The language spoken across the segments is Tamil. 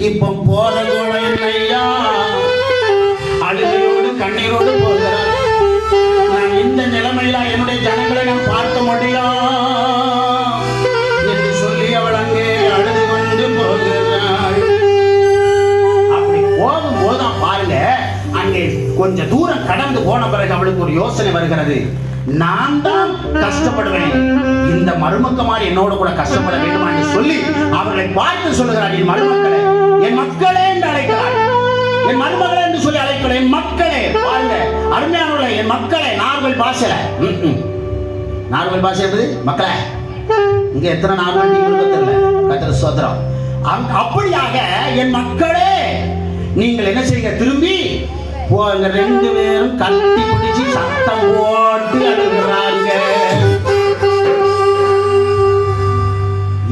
இப்போ போற கூட என்னையா அழுகையோடு கண்ணீரோடு போகிறார். நான் இந்த நிலைமையில என்னுடைய ஜனங்களை நான் பார்க்க முடியும் என்று சொல்லி அவள் அங்கே அழுது கொண்டு போகிறாள். அப்படி போகும்போதுதான் பாருங்க, அங்கே கொஞ்சம் தூரம் கடந்து போன பிறகு அவளுக்கு ஒரு யோசனை வருகிறது. நான் தான் கஷ்டப்படுவேன், இந்த மருமக்கமார் என்னோட கூட கஷ்டப்பட வேண்டுமா என்று சொல்லி அவர்களை பார்த்து சொல்லுகிறார், என் மருமக்களே, என் மக்களே என்று அழைக்கிறார். என் மருமகளே என்று சொல்லி அழைக்கிறார். என் மக்களே, பாருங்க அருமையானவர்களே, என் மக்களே. நார்மல் பாஷையில, நார்மல் பாஷை என்பது மக்களே. இங்க எத்தனை நார்மல் தெரியல, கத்திர சோதரம். அப்படியாக என் மக்களே, நீங்கள் என்ன செய்யுங்க, திரும்பி போங்க. ரெண்டு பேரும் கட்டி பிடிச்சி சத்தம் போட்டு அழுகிறாங்க.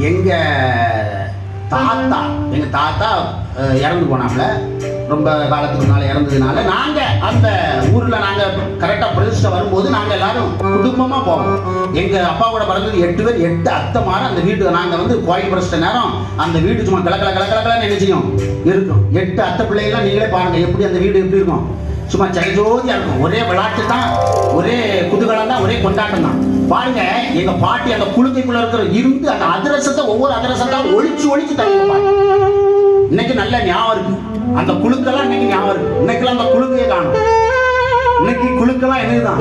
எங்க தாத்தா இறந்து போனாப்ல, ரொம்ப காலத்துக்கு முன்னால இறந்ததுனால நாங்க அந்த ஊர்ல நாங்க கரெக்டா பிரதிஷ்டை வரும்போது நாங்க எல்லாரும் குடும்பமா போவோம். எங்க அப்பாவோட பிறந்தது 8 பேர், 8 அத்தை மாற அந்த வீட்டு நாங்க வந்து கோயில் பிரதிஷ்டை நேரம் அந்த வீடு சும்மா கலக்கல நினைச்சியும் இருக்கும். 8 அத்தை பிள்ளைகள்லாம் நீங்களே பாருங்க எப்படி அந்த வீடு எப்படி இருக்கும். சும்மா ஜெயஜோதியா இருக்கும். ஒரே விளையாட்டு தான், ஒரே குதூகலம் தான், ஒரே கொண்டாட்டம் தான். பாருங்க எங்க பாட்டி அந்த குளுக்கைக்குள்ள இருக்கிற இருந்து அந்த அதிரசத்தை ஒவ்வொரு அதிரசத்தா ஒழிச்சு தள்ளிப்பாங்க. இன்னைக்கு நல்ல ஞாபகம் இருக்கு, அந்த குழுக்கெல்லாம் இன்னைக்கு ஞாபகம் இருக்கு. இன்னைக்கெல்லாம் அந்த குழுக்கையை காணும். இன்னைக்கு குழுக்கெல்லாம் என்னதுதான்,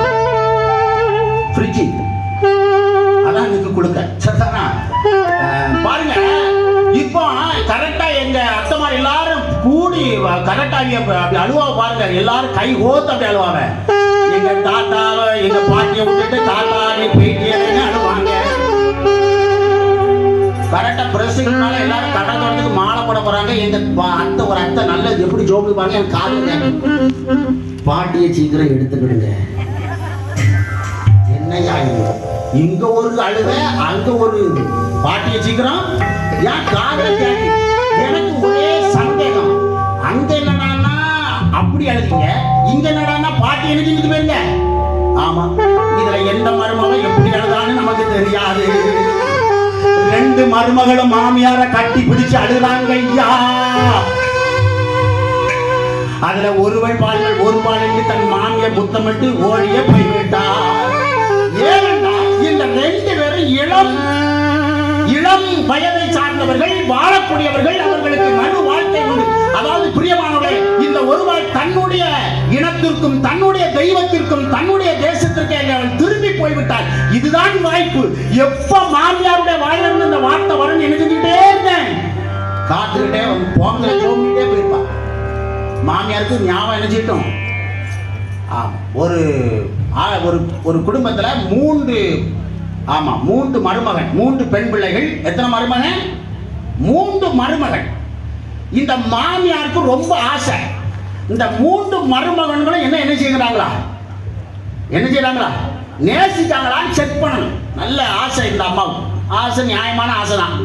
ஃப்ரிட்ஜி, அதான் இன்னைக்கு குழுக்க. சரிதானா? பாருங்க இப்போ கரெக்டா எங்க அத்தமா எல்லாரும் கூடி கரெக்டா அப்படி அழுவாவை பாருங்க. எல்லாரும் கை ஓத்து அப்படி அழுவாங்க. எங்க தாத்தாவை எங்க பாட்டியை விட்டுட்டு தாத்தா நீ போயிட்டு அழுவாங்க. கரெக்டா பிரசினால எல்லாரும் கடை தோட்டத்துக்கு மாலை போட போறாங்க. எங்க அத்தை ஒரு அத்தை நல்ல எப்படி ஜோபி பாருங்க, எனக்கு காது பாட்டியை சீக்கிரம் எடுத்துக்கிடுங்க. என்னையா இங்க ஒரு அழுவ, அங்க ஒரு பாட்டியை சீக்கிரம் ஏன் காதல கேட்டு. எனக்கு ஒரே சந்தேகம், அங்க என்னடான்னா அப்படி அழுதிங்க, இங்க என்னடான்னா பாட்டி என்ன செஞ்சுட்டு போயிருங்க. ஆமா, இதுல எந்த மருமகம் எப்படி அழுதான்னு நமக்கு தெரியாது. 2 மருமகளும் மாமியார கட்டி பிடிச்சு அழுதாங்க ஐயா. அதுல ஒருவள் பால்கள் ஒரு பாலுக்கு தன் மாமியை முத்தமிட்டு ஓடிய போய்விட்டார். ஏனென்றா இந்த 2 பேரும் இளம் வயதை சார்ந்தவர்கள், வாழக்கூடியவர்கள், அவர்களுக்கு மறு வாழ்க்கை உண்டு. அதாவது பிரியமானவர்களே, இந்த ஒருவர் தன்னுடைய இனத்திற்கும் தன்னுடைய தெய்வத்திற்கும் தன்னுடைய தேசத்திற்கே அவள் திரும்பி போய்விட்டார். இதுதான் வாய்ப்பு. எப்ப மாமியாருடைய வாயிலிருந்து இந்த வார்த்தை வரும் என்ன செஞ்சுக்கிட்டே இருந்தேன், காத்துக்கிட்டே போங்க சோம்பிட்டே போயிருப்பா. மாமியாருக்கு ஞாபகம் என்ன செய்யட்டும். ஒரு குடும்பத்துல 3 மருமகன், 3 பெண் பிள்ளைகள். எத்தனை மருமகன்? 3 மருமகன். இந்த மாமியாருக்கு ரொம்ப ஆசை. இந்த 3 மருமகன்களும் என்ன செய்கிறாங்களா, நேசிக்காங்களான்னு செக் பண்ணணும். நல்ல ஆசை இந்த அம்மாவுக்கு. ஆசை நியாயமான ஆசை தான்.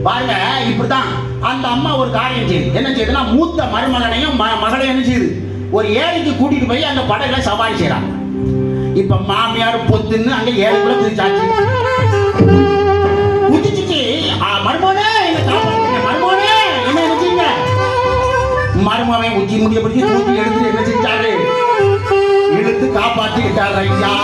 பாருங்க இப்படிதான் அந்த அம்மா ஒரு காரியம் செய்யுது. என்ன செய்யுதுன்னா, மூத்த மருமகனையும் மகளையும் என்ன செய்யுது, ஒரு ஏரிக்கு கூட்டிட்டு போய் அந்த படகுல சவாரி செய்யறாங்க. இப்ப மாமியார் பொத்துன்னு அங்க ஏரிக்குள்ள குதிச்சாச்சு. குதிச்சுட்டு மருமகனே என்ன காப்பாத்துங்க, மருமகனே என்ன நினைச்சீங்க. மருமகன் உச்சி முடிய பிடிச்சி தூக்கி எடுத்து என்ன செஞ்சாரு, இழுத்து காப்பாத்திக்கிட்டாரு ஐயா.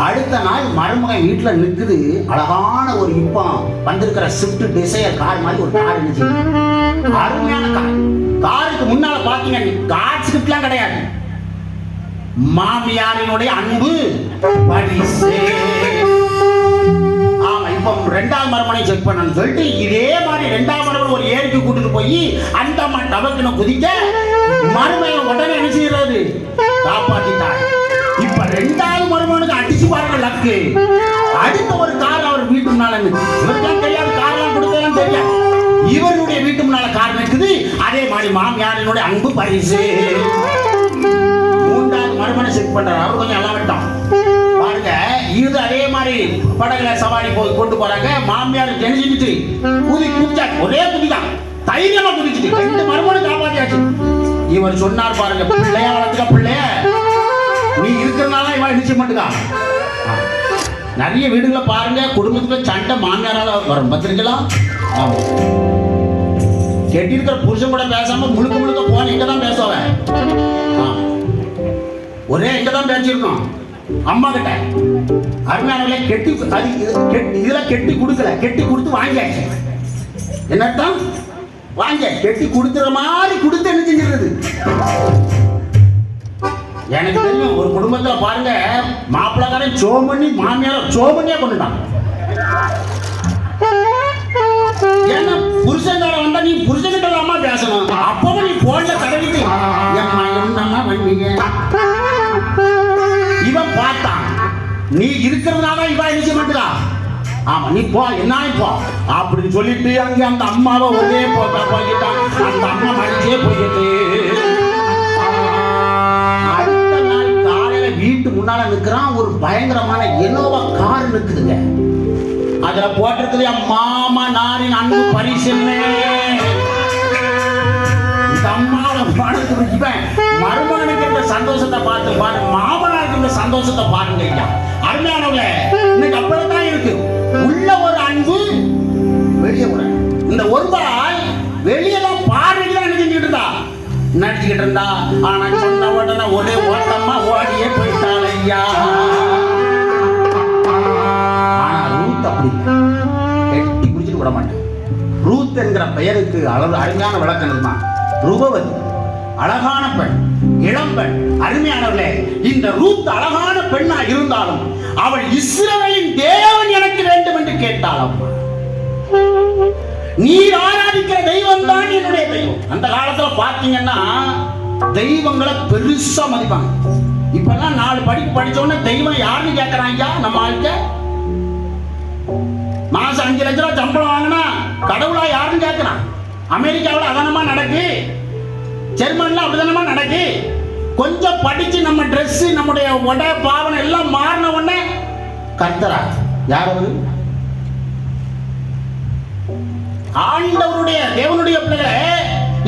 அடுத்த நாள் மருமகன் வீட்டுல நிக்குது. அழகான ஒரு இப்போ வந்திருக்கிற ஸ்விஃப்ட் டிசையர் கார் மாதிரி ஒரு கார் இருந்துச்சு. அருமையான கார். காருக்கு முன்னால பாத்தீங்க கார் ஸ்கிரிப்ட்லாம் கிடையாது. மாமியாரினுடைய அன்பு பரிசு. ஆமா, இப்போ 2ஆவது மருமனை செக் பண்ணு சொல்லிட்டு இதே மாதிரி 2ஆவது மருமனை ஒரு ஏரிக்கு கூட்டிட்டு போய் அந்த அம்மா டபக்குன்னு குதிக்க மருமையை உடனே என்ன செய்யறது, காப்பாத்திட்டார். இப்ப 2ஆவது மருமனுக்கு அடிச்சு பாருங்க லக்கு. அடுத்த ஒரு கார் அவர் வீட்டு முன்னால இவருக்கெல்லாம் தெரியாது, காரெல்லாம் கொடுத்தெல்லாம் தெரியாது. இவருடைய வீட்டு முன்னால கார் நிற்குது. அதே மாதிரி மாமியாரினுடைய அன்பு பரிசு. 3ஆவது மருமனை செக் பண்றாரு. அவர் கொஞ்சம் எல்லாம் விட்டான் பாருங்க. இது அதே மாதிரி படகுல சவாரி போய் கொண்டு போறாங்க. மாமியார் ஜெனிச்சுட்டு குதிச்சா, ஒரே குதிதான், தைரியமா குதிச்சுட்டு 2 மருமனை காப்பாத்தியாச்சு. இவர் சொன்னார் பாருங்க, பிள்ளைய வளர்த்துக்க, பிள்ளைய நீ இருக்கிறனால இவன் நிச்சயம் பண்ணுங்க. நிறைய வீடுகளை பாருங்க, குடும்பத்துக்குள்ள சண்டை மாமியாரால வரும். பத்திரிக்கலாம் கெட்டிருக்கிற புருஷன் கூட பேசாம முழுக்க முழுக்க போன இங்க தான் பேசுவேன். ஒரே இங்க தான் பேசியிருக்கோம் அம்மா கிட்ட. அருமையானவர்களே, கெட்டி அது இதுல கெட்டி கொடுக்கல, கெட்டி கொடுத்து வாங்கியாச்சு. என்னத்தான் வாங்க கெட்டி கொடுத்துற மாதிரி கொடுத்து என்ன செஞ்சிருது? எனக்கு தெரியும் ஒரு குடும்பத்துல பாருங்க, மாப்பிள்ளக்காரன் சோமண்ணி மாமியார சோமண்ணியா கொண்டுட்டான். ஏன்னா புருஷன்கார வந்தா நீ புருஷன்கிட்ட அம்மா பேசணும். அப்பவும் நீ போன்ல தடவிட்டு என்னம்மா வந்தீங்க, இவன் பார்த்தான் நீ இருக்கிறதுனால இவன் என்ன செய்ய மாட்டா. ஆமா நீ போ, என்ன போ அப்படின்னு சொல்லிட்டு அங்க அந்த அம்மாவை ஒரே போயிட்டான். அந்த அம்மா மடிச்சே போயிட்டு அடுத்த நாள் காலையில வீட்டு முன்னால நிக்கிறான். ஒரு பயங்கரமான இனோவா கார் நிக்குதுங்க. அதுல போட்டிருக்குது மாமா நாரின் அன்பு பரிசுன்னு. இந்த அம்மாவோட பாடத்துக்கு இவன் மருமகனுக்கு இந்த சந்தோஷத்தை பார்த்து பாரு, மாமனாருக்கு இந்த சந்தோஷத்தை பாருங்க ஐயா. அருமையானவங்க, இன்னைக்கு அப்படித்தான் இருக்கு. உள்ள ஒரு அன்பு, வெளியே ஒரு இந்த ஒருபாய் வெளியெல்லாம் பார்வைக்கு தான் நினைச்சுக்கிட்டு இருந்தா நடிச்சுக்கிட்டு இருந்தா. ஆனா சொன்ன உடனே ஒரே ஓட்டமா ஓடியே போயிட்டாள் ஐயா. ஆனா ரூத் அப்படி கெட்டி குடிச்சிட்டு விட மாட்டேன். ரூத் என்கிற பெயருக்கு அருமையான விளக்கம் தான். ரூபவதி, அழகான பெண், இளம்பெண். அருமையானவர்களே, இந்த ரூத் அழகான பெண்ணா இருந்தாலும் அவள் இஸ்ரவேலின் தேவன் எனக்கு வேண்டும் என்று கேட்டாள். நீர் ஆராதிக்கிற தெய்வம் தான் என்னுடைய தெய்வம். அந்த காலத்துல பாத்தீங்கன்னா தெய்வங்களை பெருசா மதிப்பாங்க. இப்பெல்லாம் 4 படிப்பு படிச்ச உடனே தெய்வம் யாருன்னு கேட்கறாங்க. நம்ம ஆளுக்க மாசம் 5 லட்சம் ரூபாய் சம்பளம் வாங்கினா கடவுளா யாருன்னு கேட்கறான். அமெரிக்காவில் அதானமா நடக்கு, ஜெர்மன்ல அப்படிதானமா நடக்கு. கொஞ்சம் படிச்சு நம்ம ட்ரெஸ், நம்முடைய உடை பாவனை எல்லாம் மாறின உடனே கர்த்தரா யார் அவரு? ஆண்டவருடைய தேவனுடைய பிள்ளைகளே,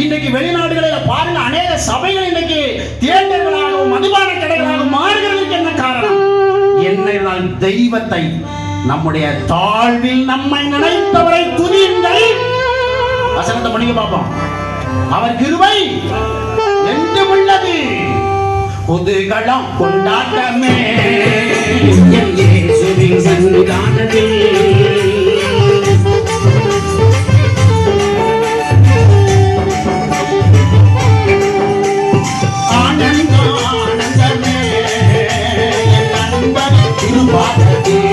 இன்றைக்கு வெளிநாடுகளில் பாருங்க, அநேக சபைகள் இன்றைக்கு தியேட்டர்களாகவும் மதுபான கடைகளாகவும் மாறுகிறதுக்கு என்ன காரணம்? என்ன தெய்வத்தை, நம்முடைய தாழ்வில் நம்மை நினைத்தவரை துதியுங்கள். வசனத்தை படிக்க பார்ப்போம். அவர் கிருபை என்றும் உள்ளது, புதுகளம் கொண்டாட்டமே என் இயேசுவின் சன்னிதானத்தில். ஆனந்தமே என் நண்பர் திருப்பாதத்தில்.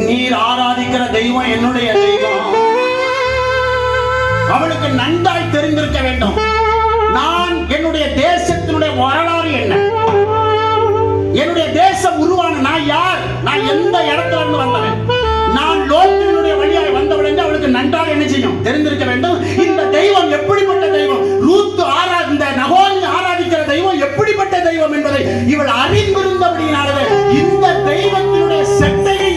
நீர் ஆராதிக்கிற தெய்வம் என்னுடைய தெய்வம். அவளுக்கு நன்றாய் தெரிந்திருக்க வேண்டும், நான் என்னுடைய தேசத்தினுடைய வரலாறு என்ன, என்னுடைய தேசம் உருவான நான் யார், நான் எந்த இடத்துல இருந்து வந்தவன், நான் லோகத்தினுடைய வழியாய் வந்தவள் என்று அவளுக்கு நன்றாக என்ன செய்யும் தெரிந்திருக்க வேண்டும். இந்த தெய்வம் எப்படிப்பட்ட தெய்வம், ரூத் இந்த நகோமி ஆராதிக்கிற தெய்வம் எப்படிப்பட்ட தெய்வம் என்பதை இவள் அறிந்திருந்தபடியினாலே இந்த தெய்வத்தினுடைய செட்டையை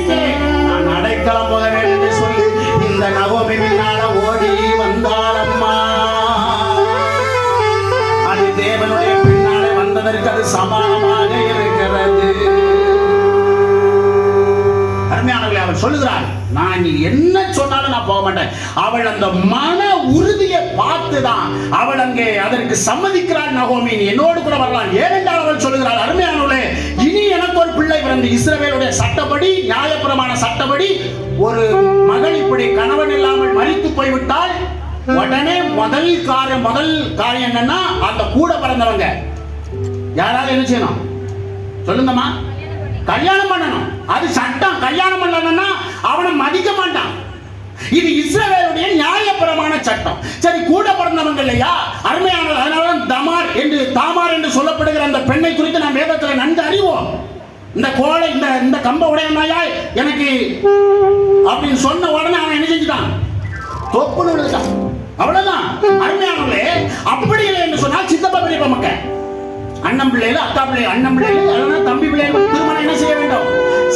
நான் அடைக்கலம் போக வேண்டும் என்று சொல்லி இந்த நகோமி பின்னால ஓடி வந்தாளம்மா. அது தேவனுடைய பின்னாலே வந்ததற்கு அது சமானமாக இருக்கிறது. அருமையானவர்களே, அவள் சொல்லுகிறாள், நான் நீ என்ன சொன்னாலும் நான் போக மாட்டேன். அவள் அந்த மன உறுதியை பார்த்துதான் அவள் அங்கே அதற்கு சம்மதிக்கிறாள். நகோமி, நீ என்னோடு கூட வரலாம். ஏனென்றால் அவள் சொல்லுகிறாள், அருமையானவளே, இனி எனக்கு ஒரு பிள்ளை பிறந்து இஸ்ரவேலுடைய சட்டப்படி, நியாயப்பிரமாண சட்டப்படி, ஒரு மகள் இப்படி கணவன் இல்லாமல் மரித்து போய்விட்டால் முதல் காரியம் என்னன்னா அந்த கூட பிறந்தவங்க யாராவது என்ன செய்யணும் சொல்லுங்கம்மா? கல்யாணம் பண்ணணும். அது சட்டம். கல்யாணம் பண்ணலன்னா அவனை மதிக்க மாட்டான். இது இஸ்ரவேலுடைய நியாயபரமான சட்டம். சரி, கூட பிறந்தவங்க இல்லையா, அருமையானது. அதனால தாமார் என்று சொல்லப்படுகிற அந்த பெண்ணை குறித்து நாம் வேதத்தில் நன்கு அறிவோம். இந்த கோலை இந்த கம்ப உடையனாயா எனக்கு அப்படின்னு சொன்ன உடனே அவன் என்ன செஞ்சுட்டான்? தொப்புன்னு விழுந்தான். அவ்வளவுதான். அருமையானவர்களே, அப்படி இல்லை என்று சொன்னால் சித்தப்பா பெரியப்பா மக்கள், அண்ணன் பிள்ளைகள், அக்கா பிள்ளைகள், அண்ணன் பிள்ளைகள், தம்பி பிள்ளைகள் திருமணம் என்ன செய்ய வேண்டும்?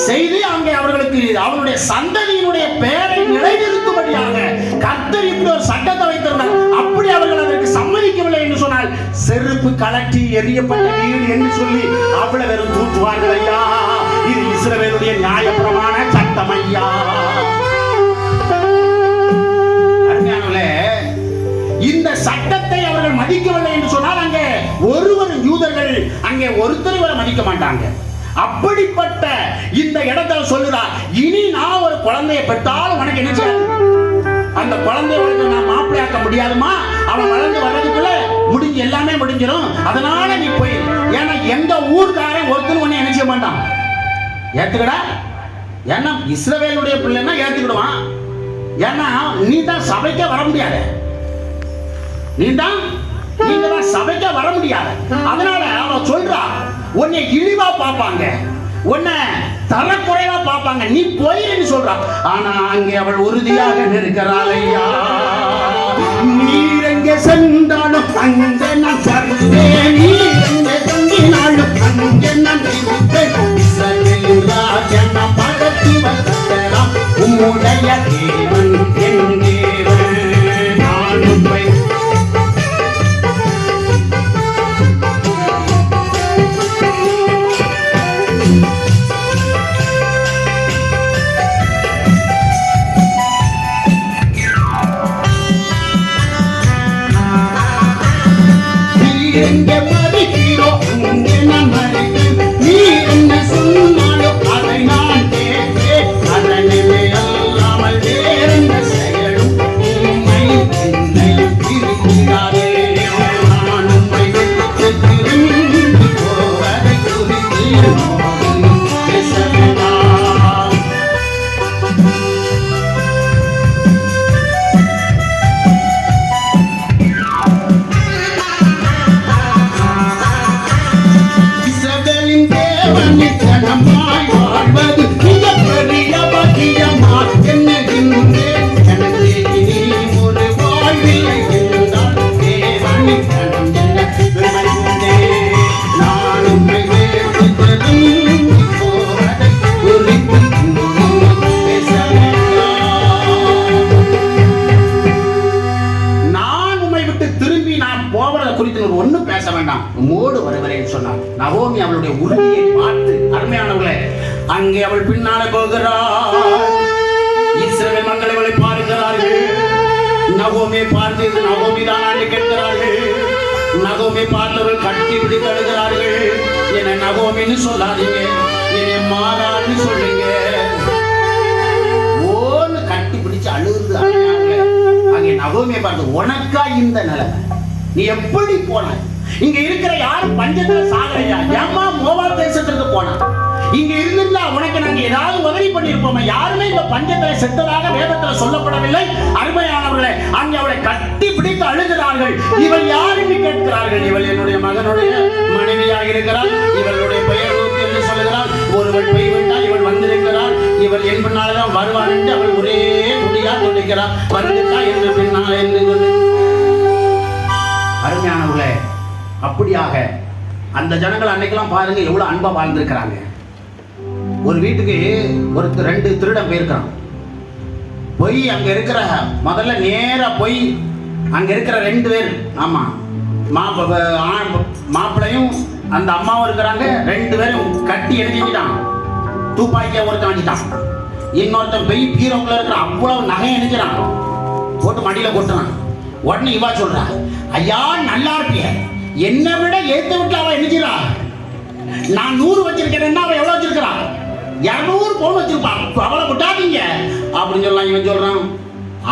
செய்து அங்கே அவர்களுக்கு அவருடைய சந்ததியினுடைய பெயரை நிலைநிறுத்தும்படியாக கர்த்தர் இப்படி ஒரு சட்டத்தை வைத்திருந்தார். அப்படி அவர்கள் அதற்கு சம்மதிக்கவில்லை என்று சொன்னால் செருப்பு கலட்டி எரியப்பட்ட வீடு என்று சொல்லி அவ்வளவு வெறும் தூற்றுவார்கள் ஐயா. இது இஸ்ரவேலுடைய நியாயப்பிரமாண சட்டம் ஐயா. அருமையானவர்களே, இந்த சட்டத்தை அவர்கள் மதிக்கவில்லை என்று சொன்னால் அங்கே யூதர்கள் அங்கே ஒருத்தர் வரை மதிக்க மாட்டாங்க. அப்படிப்பட்ட இந்த இடத்துல சொல்லுறார், இனி நான் ஒரு குழந்தையை பெற்றாலும் உனக்கு என்ன செய்யாது? அந்த குழந்தைய உனக்கு நான் மாப்பிள்ளையாக்க முடியாதுமா. அவன் வளர்ந்து வர்றதுக்குள்ள முடிஞ்சு எல்லாமே முடிஞ்சிடும். அதனால நீ போய், ஏன்னா எந்த ஊர்க்காரன் ஒருத்தர் உன்னை என்ன செய்ய மாட்டான்? ஏத்துக்கடா. ஏன்னா இஸ்ரவேலுடைய பிள்ளைன்னா ஏத்துக்கிடுவான். ஏன்னா நீ தான் சபைக்கே வர முடியாது. நீங்க தான் சபைக்கே வர முடியாது. அதனால அவன் சொல்றா, உன்னை இழிவா பார்ப்பாங்க, உன்னை தரக்குறைவா பார்ப்பாங்க, நீ போயின்னு சொல்றா. ஆனா அங்கே அவள் உறுதியாக நிற்கிறாள் ஐயா. நீர் எங்கே சென்றாலும் அங்கே நான் வருவேன், நீர் எங்கே தங்கினாலும் அங்கே நான் இருப்பேன். ராஜன படத்தி வந்தலாம் உம்முடைய தேவன் என் தேவன். நான் உம்மை எங்கே மதிக்கிறோம் அங்கே நான் மதிக்கிறேன். நீ என்ன சொன்னாலும் அதை நான் கேட்பேன். அதனை அல்லாமல் வேறெந்த செயலும் உண்மை என்னையும் இருக்கிறாரே. நான் உண்மை விட்டு திரும்பி போவதை குறித்து பேசவேண்டா. நகோமி அவளுடைய உறுதியை பார்த்து, அருமையானவர்களே, அங்கே அவள் பின்னாலே போகிறாள். இஸ்ரவேல் மக்கள் அவளை பார்க்கிறார்கள். நகோமியை பார்த்து இது நகோமி தான் என்று கேட்கிறார்கள். நகோமியை பார்த்தவர்கள் கட்டி பிடித்து அழுகிறார்கள். என்னை நகோமின்னு சொல்லாதீங்க, என்னை மாறான்னு சொல்லுங்க. ஓன்னு கட்டி பிடிச்சு அழுகுது. அங்கே நகோமியை பார்த்து, உனக்கா இந்த நிலைமை? நீ எப்படி போனாய்? இங்க இருக்கிற யாரும் பஞ்சத்துல சாகலையா? ஏம்மா மோவாப் தேசத்திற்கு போனா? இங்க இருந்தா உனக்கு நாங்க ஏதாவது உதவி பண்ணிருப்போமா? யாருமே இந்த பஞ்சத்துல செத்ததாக வேதத்துல சொல்லப்படவில்லை. அருமையானவர்களே, அங்கே அவளை கட்டி பிடித்து அழுகிறார்கள். இவள் யார் என்று கேட்கிறார்கள். இவள் என்னுடைய மகனுடைய மனைவியாக இருக்கிறாள். இவளுடைய பெயர் ரூத் என்று சொல்லுகிறாள். ஒருவள் போய்விட்டால் இவள் வந்திருக்கிறாள். இவள் என் பின்னால்தான் வருவாள் என்று அவள் ஒரே முடியா சொல்லிக்கிறாள். வந்துட்டா என்று பின்னால் என்று சொல்லி. அருமையானவர்களே, அப்படியாக அந்த ஜனங்கள் அன்னைக்கெல்லாம் பாருங்க எவ்வளவு அன்பா வாழ்ந்திருக்கிறாங்க. ஒரு வீட்டுக்கு ஒரு 2 திருடன் போயிருக்கிறான். போய் அங்க இருக்கிற முதல்ல நேரா போய் அங்க இருக்கிற 2 பேர், ஆமா மாப்பிள்ளையும் அந்த அம்மாவும் இருக்கிறாங்க. 2 பேரும் கட்டி எழுதிட்டான். தூப்பாக்கிய ஒருத்தன் அடிச்சிட்டான். இன்னொருத்தன் போய் பீரோக்குள்ள இருக்கிற அவ்வளவு நகை அணிஞ்சிடான், போட்டு மடியில கொட்டுறான். உடனே இவா சொல்றா, ஐயா நல்லா இருப்பிய, என்னை விட ஏத்த விட்டு அவ எண்ணிக்கிறா. நான் 100 வச்சிருக்கிறேன்னா அவ எவ்வளவு வச்சிருக்கிறா? 200 பவுன் வச்சிருப்பான். அவளை விட்டாதீங்க அப்படின்னு சொல்லலாம். இவன் சொல்றான்,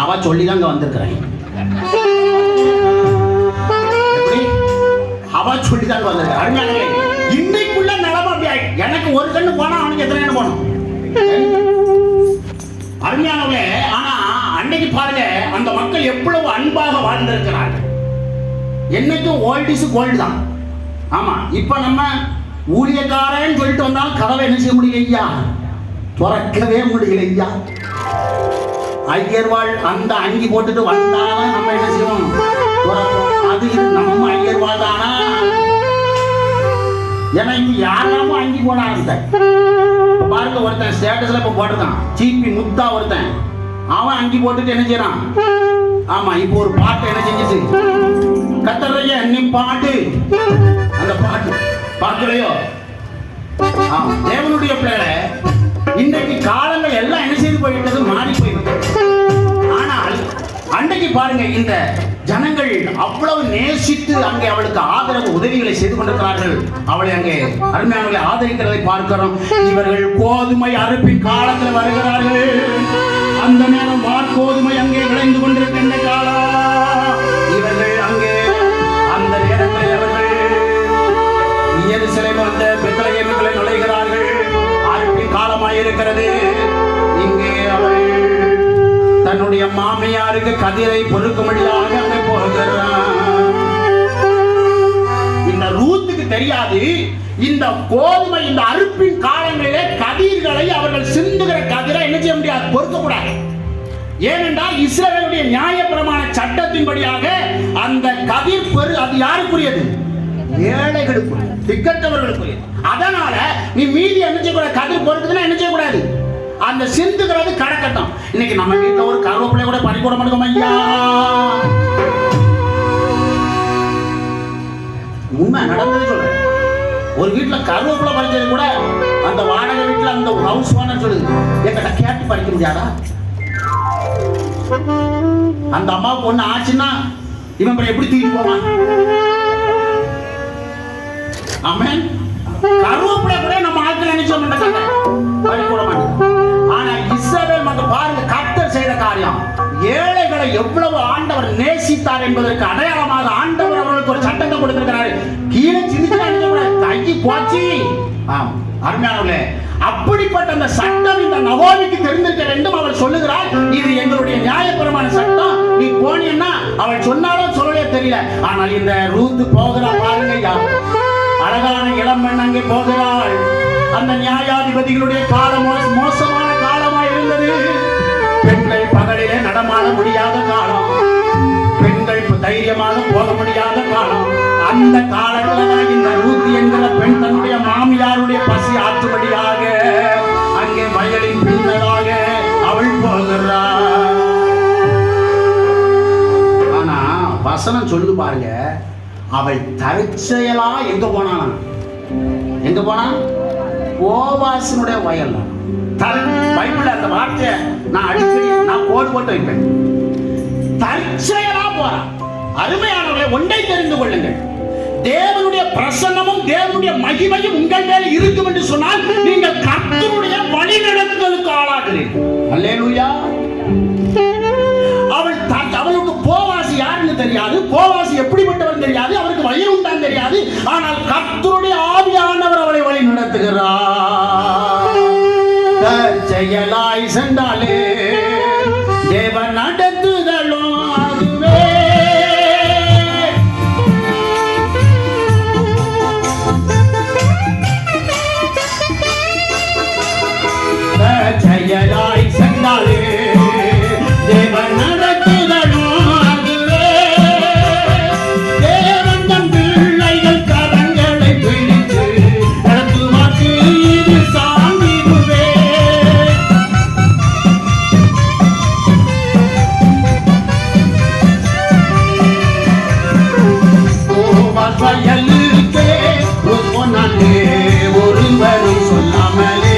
அவ சொல்லிதான் அங்க வந்திருக்கிறேன். அவ சொல்லிதான் வந்திருக்க. அருமையானவர்களே, இன்னைக்குள்ள நிலைமை அப்படி ஆயிடுச்சு. எனக்கு ஒரு கண்ணு போனா அவனுக்கு எத்தனை கண்ணு போகணும்? அருமையானவர்களே, ஆனா அன்னைக்கு பாருங்க அந்த மக்கள் எவ்வளவு அன்பாக வாழ்ந்திருக்கிறார்கள். என்னைக்கும் ஓல்ட் இஸ் கோல்டு தான். ஆமா, இப்ப நம்ம ஊழியக்காரன் சொல்லிட்டு வந்தாலும் கதவை என்ன செய்ய முடியல ஐயா, துறக்கவே முடியல ஐயா. ஐயர்வாள் அந்த அங்கி போட்டுட்டு வந்தாலும் நம்ம என்ன செய்வோம், அது நம்ம ஐயர்வாள் தானா? ஏன்னா இப்ப யாராலும் அங்கி போட ஆரம்பிச்சேன். பாருங்க, ஒருத்தன் ஸ்டேட்டஸ்ல இப்ப போட்டிருக்கான், சீப்பி முத்தா ஒருத்தன், அவன் அங்கி போட்டுட்டு என்ன செய்யறான்? ஆமா, இப்போ ஒரு பாட்டு என்ன செஞ்சிச்சு, கத்தறைய நீ பாட்டு, அந்த பாட்டு பாக்கலையோ? தேவனுடைய பிள்ளை, இன்னைக்கு காலங்கள் எல்லாம் என்ன செய்து போயிட்டது, மாறி போயிட்டது. ஆனால் அன்றைக்கு பாருங்க, இந்த ஜனங்கள் அவ்வளவு நேசித்து அங்கே அவளுக்கு ஆதரவு உதவிகளை செய்து கொண்டிருக்கிறார்கள். அவளை அங்கே அருமையானவர்களை ஆதரிக்கிறதை பார்க்கிறோம். இவர்கள் கோதுமை அறுப்பின் காலத்தில் வருகிறார்கள். அந்த நேரம் வார்கோதுமை அங்கே விளைந்து கொண்டிருக்கின்ற காலம். இவர்கள் அங்கே அந்த நேரத்தில் அவர்கள் எருசலேம் வந்த பெத்லகேமுக்குள்ளே நுழைகிறார்கள். அறுப்பின் காலமாயிருக்கிறது. இங்கே அவள் தன்னுடைய மாமியாருக்கு கதிரை பொறுக்கும்படியாக அங்கே போகிறார். இந்த ரூத்துக்கு தெரியாது, இந்த கோதுமை இந்த அறுப்பின் காலங்களிலே கதிர்களை அவர்கள் சிந்துகிற கதிரை என்ன செய்ய முடியாது, பொறுக்கக்கூடாது. ஏனென்றால் இஸ்ரவேலுடைய நியாயப்பிரமாண சட்டத்தின்படியாக அந்த கதிர் அது யாருக்குரியது, ஏழைகளுக்குரியது, திக்கற்றவர்களுக்குரியது. அதனால நீ மீதி என்ன செய்யக்கூடாது, கதிர் பொறுக்குதுன்னா என்ன செய்யக்கூடாது, அந்த சிந்துகிறது கடக்கட்டும். இன்னைக்கு நம்ம வீட்டில் ஒரு கருவேப்பிலை கூட பறி கூட மாட்டோம் ஐயா. உண்மை நடந்தது சொல்றேன். ஒரு வீட்டில் கருவேப்பிலை பறிச்சது கூட அந்த வாடகை வீட்டில் அந்த ஹவுஸ் ஓனர் சொல்லுது, என்கிட்ட கேட்டு பறிக்க முடியாதா? அந்த அம்மாவுக்கு ஒண்ணு ஆச்சுன்னா இவன் எப்படி தூக்கி போவான்? ஆமென். கருவேப்பிலை கூட நம்ம ஆட்கள் நினைச்ச மாட்டாங்க, பறிக்க கூட மாட்டாங்க. ஆனா இஸ்ரவேல் மக்கள் பாருங்க, கர்த்தர் செய்த காரியம், ஏழைகளை எவ்வளவு ஆண்டவர் நேசித்தார் என்பதற்கு அடையாளமாக ஆண்டவர் அவர்களுக்கு ஒரு சட்டத்தை கொடுத்திருக்கிறார். கீழே சிந்திச்சு கைக்கு போச்சு. அருமையானவர்களே, அப்படிப்பட்ட அந்த சட்டம் இந்த நகோமிக்கு தெரிந்திருக்க வேண்டும். அவள் சொல்லுகிறாள், இது எங்களுடைய நியாயப்பிரமாண சட்டம், நீ போனீன்னா. அவள் சொன்னாலும் சொல்லவே தெரியல. ஆனால் இந்த ரூத்து போகிறாள் பாருங்க, அழகான இளம்பெண் அங்கே போகிறாள். அந்த நியாயாதிபதிகளுடைய காலம் மோசமான காலமாக இருந்தது. பெண்கள் பகலிலே நடமாட முடியாத காலம், பெண்கள் தைரியமாக போக முடியாத காலம். அந்த காலத்தில் இந்த ரூத் என்கிற பெண் தன்னுடைய மாமியாருடைய பசி ஆற்றும்படியாக அங்கே வயலின் பின்னதாக அவள் போகிறாள். ஆனா வசனம் சொல்லு பாருங்க, அவள் தற்செயலா எங்க போனான், எங்க போனா, போவாசினுடைய வயல். பைபிள் அந்த வார்த்தையை நான் அடிக்கடி கோடு போட்டு வைப்பேன். தற்செயலா போறான். அருமையானவர்களே, ஒன்றை தெரிந்து கொள்ளுங்கள், தேவனுடைய பிரசன்னமும் தேவனுடைய மகிமையும் உங்கள் மேல் இருக்கும் என்று சொன்னால் நீங்கள் கர்த்தருடைய வழிநடத்துதலுக்கு ஆளாகிறீர்கள். அல்லேலூயா. அவளுக்கு போவாசி யாருன்னு தெரியாது, போவாசி எப்படிப்பட்டவன் தெரியாது, அவருக்கு வழி உண்டான் தெரியாது. ஆனால் கர்த்தருடைய ஆவியானவர் அவளை வழி நடத்துகிறார். தற்செயலாய் சென்றாலே தேவன் நடத்துதலும் அதுவே. தற்செயலாய் சென்றாலே தேவன் நடத்துதலும் அதுவே. தேவன் தம் பிள்ளைகள் கரங்களை பிடித்து நடத்துவாக்கு இது சான்றிதுவே. வயலுக்கே போனாலே ஒருவரும் சொல்லாமலே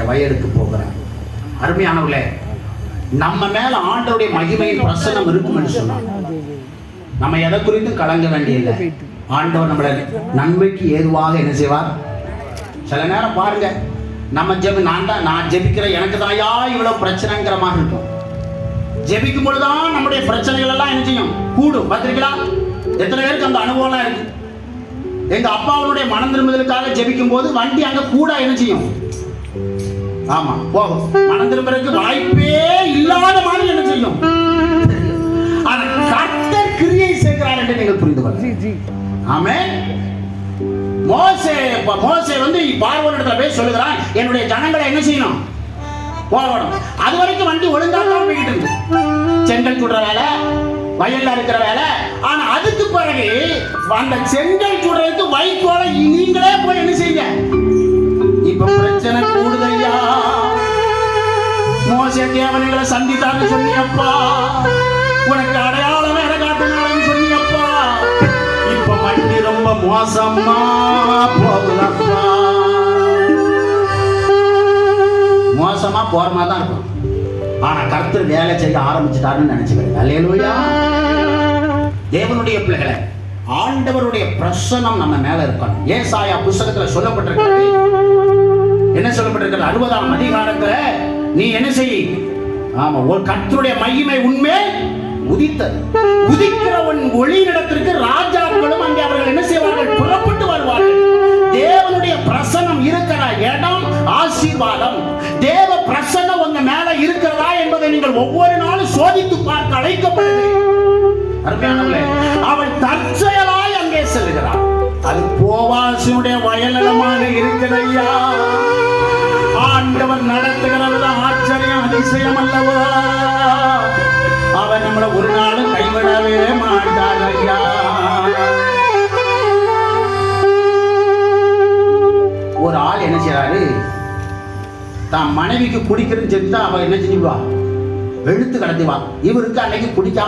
வயலுக்கு போகிறார். அருமையானவர்களே, நம்ம மேல ஆண்டவருடைய மகிமையின் பிரசன்னம் இருக்கும் என்று சொன்னார். நம்ம எதை குறித்து கலங்க வேண்டியதில்லை. ஆண்டவர் நம்மளை நன்மைக்கு ஏதுவாக என்ன செய்வார். சில நேரம் பாருங்க, நம்ம நான் ஜெபிக்கிற எனக்கு தாயா இவ்வளவு பிரச்சனைங்கிற மாதிரி இருக்கும். ஜெபிக்கும் பொழுதுதான் நம்முடைய பிரச்சனைகள் எல்லாம் என்ன செய்யும், கூடும். பார்த்திருக்கீங்களா? எத்தனை பேருக்கு அந்த அனுபவம்லாம் இருக்கு. எங்க அப்பாவுடைய மனம் திரும்புதலுக்காக ஜெபிக்கும் போது வண்டி அங்க கூட என்ன செய்யும், ஆமா போகும். மனம் திரும்புறதுக்கு வாய்ப்பே இல்லாத மாதிரி என்ன செய்யும். ஆனா கர்த்தர் கிரியை செய்கிறார் என்று நீங்கள் புரிந்து கொள்ளுங்கள். ஆமென். மோசே வந்து பார்வோனிடத்துல போய் சொல்லுகிறான், என்னுடைய ஜனங்களை என்ன செய்யணும், போகணும். அது வரைக்கும் வண்டி ஒழுங்கா தான் போய்கிட்டு இருக்கு. செங்கல் சுடுற வேலை, வயல்ல இருக்கிற வேலை. ஆனா அதுக்கு பிறகு அந்த செங்கல் சுடுறதுக்கு வைக்கோல நீங்களே போய் என்ன செய்யுங்க. இப்ப பிரச்சனை கூடுதையா. மோசே தேவனைகளை சந்தித்தான்னு சொன்னியப்பா, உனக்கு அடையாளம் வேற காட்டினாலும் சொன்னியப்பா. இப்ப வண்டி ரொம்ப மோசமா போகுதப்பா. மோசமா போற மாதிரி தான் இருக்கும். ஆனா கர்த்தர் வேலை செய்ய ஆரம்பிச்சுட்டாருன்னு நினைச்சுக்கிறேன். அல்லேலூயா. தேவனுடைய பிள்ளைகளை, ஆண்டவருடைய பிரசன்னம் நம்ம மேல இருக்கணும். ஏசாயா புத்தகத்துல சொல்லப்பட்டிருக்கிறது. என்ன சொல்லப்பட்டிருக்கிறது? 60ஆம் அதிகாரத்துல நீ என்ன செய், ஆமா, ஒரு கர்த்தருடைய மகிமை உண்மை உதித்தது. உதிக்கிறவன் ஒளியிடத்திற்கு ராஜாக்களும் அங்கே அவர்கள் என்ன செய்வார்கள், புறப்பட்டு வருவார்கள். தேவனுடைய பிரசன்னம் இருக்கிற இடம் ஆசீர்வாதம். தேவ பிரசன்னம் உங்க மேல இருக்கிறதா என்பதை நீங்கள் ஒவ்வொரு நாளும் சோதித்து பார்க்க அழைக்கப்படுது. அருமையானவர்களே, அவன் தற்செயலாய் அங்கே செல்கிறான். அது போவாசினுடைய வயலமாக இருக்கிறையா. ஆண்டவர் நடத்துகிறது ஆச்சரியம், அதிசயம் அல்லவா. அவர் நம்மளை ஒரு நாளும் கைவிடவே மாட்டார் ஐயா. ஒரு ஆள் என்ன செய்யறாரு, தான் மனைவிக்கு குடிக்கிறதுன்னு சொல்லிட்டு அவ என்ன செஞ்சுவா, வெளுத்து கடந்துவா. இவருக்கு அன்னைக்கு குடிக்காம